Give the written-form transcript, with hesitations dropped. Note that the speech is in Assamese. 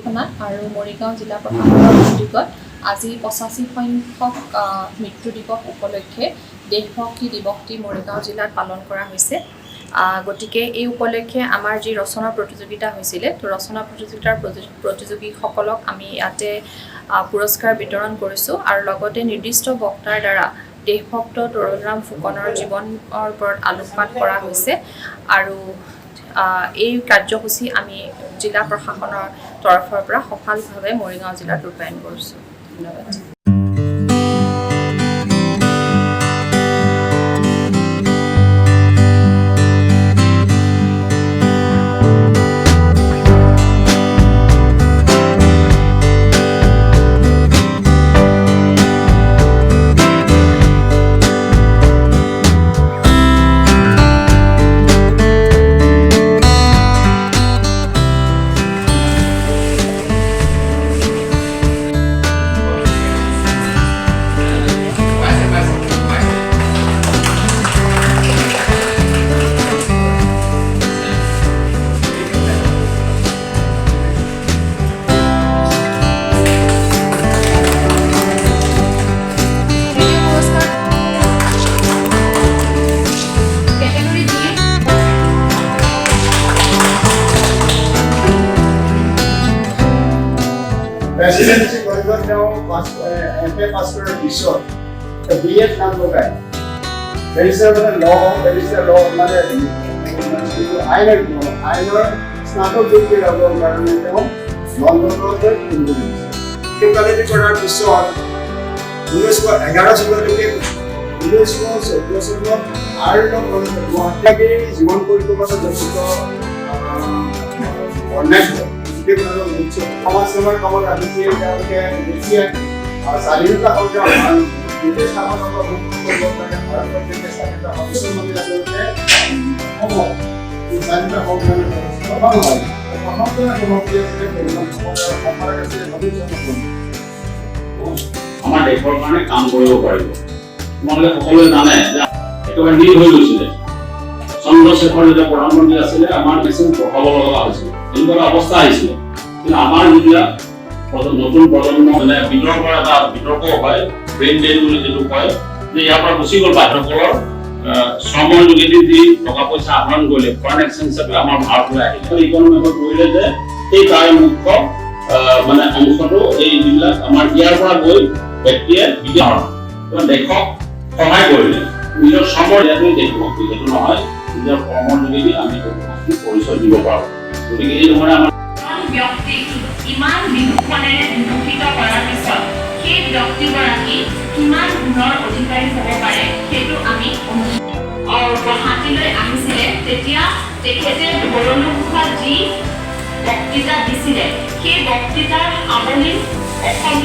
নিৰ্দেশনাত আৰু মৰিগাঁও জিলা প্ৰশাসনৰ উদ্যোগত আজি 85 সংখ্যক মৃত্যু দিৱস উপলক্ষে দেশভক্তি দিৱসটি মৰিগাঁও জিলাত পালন কৰা হৈছে। গতিকে এই উপলক্ষে আমাৰ যি ৰচনা প্ৰতিযোগিতা হৈছিলে তো ৰচনা প্ৰতিযোগিতাৰ প্ৰতিযোগীসকলক আমি ইয়াতে পুৰস্কাৰ বিতৰণ কৰিছোঁ আৰু লগতে নিৰ্দিষ্ট বক্তাৰ দ্বাৰা দেশভক্ত তৰুণৰাম ফুকনৰ জীৱনৰ ওপৰত আলোকপাত কৰা হৈছে আৰু এই কাৰ্যসূচী আমি জিলা প্ৰশাসনৰ তৰফৰ পৰা সফলভাৱে মৰিগাঁও জিলাত ৰূপায়ণ কৰিছোঁ। ধন্যবাদ। Presidency কৰিবৰ তেওঁ FA পাছ কৰাৰ পিছত BEd নাম লগায় বেৰিষ্টাৰ মানে আইনৰ স্নাতক ডিগ্ৰী ল'বৰ কাৰণে তেওঁ লণ্ডনলৈ ওকালতি কৰাৰ পিছত 1911 চনলৈকে 1914 চনত আইৰণৰ গুৱাহাটী জীৱন পৰিকল্পনাত যথেষ্ট অন্যায় সমাজ সেৱাৰ কামত আহিছে। তেওঁলোকে বেছিয়ে স্বাধীনতা সংগ্ৰাম ব্ৰিটিছ শাসনৰ পৰা মুক্ত কৰিবৰ কাৰণে ভাৰতৰ যেতিয়া স্বাধীনতা সংগ্ৰাম তেওঁলোকে স্বাধীনতা আমাৰ দেশৰ কাৰণে কাম কৰিব পাৰিব। তোমালোকে সকলোৱে জানে যে একেবাৰে নীল হৈ গৈছিলে। চন্দ্ৰশেখৰ যেতিয়া প্ৰধানমন্ত্ৰী আছিলে আমাৰ মেচিন পঢ়াব লগা হৈছিল, এনেকুৱা অৱস্থা আহিছিলে। কিন্তু আমাৰ যিবিলাক নতুন প্ৰজন্ম মানে ভিতৰৰ পৰা এটা বিতৰ্ক হয়, ব্ৰেইন ড্ৰেইন বুলি যিটো কয়, যে ইয়াৰ পৰা গুচি গ'ল বাধ্যকৰ শ্ৰমৰ যোগেদি যি টকা পইচা আহৰণ কৰিলে ফৰেন এক্সচেঞ্জ হিচাপে আমাৰ ভাৰতলৈ আহিলে। ইকনমিকত কৰিলে যে সেই তাৰ মুখ্য মানে অংশটো এই যিবিলাক আমাৰ ইয়াৰ পৰা গৈ ব্যক্তিয়ে দেশক সহায় কৰিলে। নিজৰ শ্ৰমৰ ইয়াতে দেশভক্তি, সেইটো নহয় নিজৰ কৰ্মৰ যোগেদি আমি দেশভক্তি পৰিচয় দিব পাৰোঁ। গতিকে এই ধৰণে আমাৰ ব্যক্তিক ইমান বিদূষণেৰে দূষিত কৰাৰ পিছত সেই ব্যক্তিগৰাকী কিমান গুণৰ অধিকাৰী হ'ব পাৰে সেইটো আমি গুৱাহাটীলৈ আহিছিলে। তেতিয়া তেখেতে ভৰলুমুখত যি বক্তৃতা দিছিলে সেই বক্তৃতাৰ সামৰণিত অসম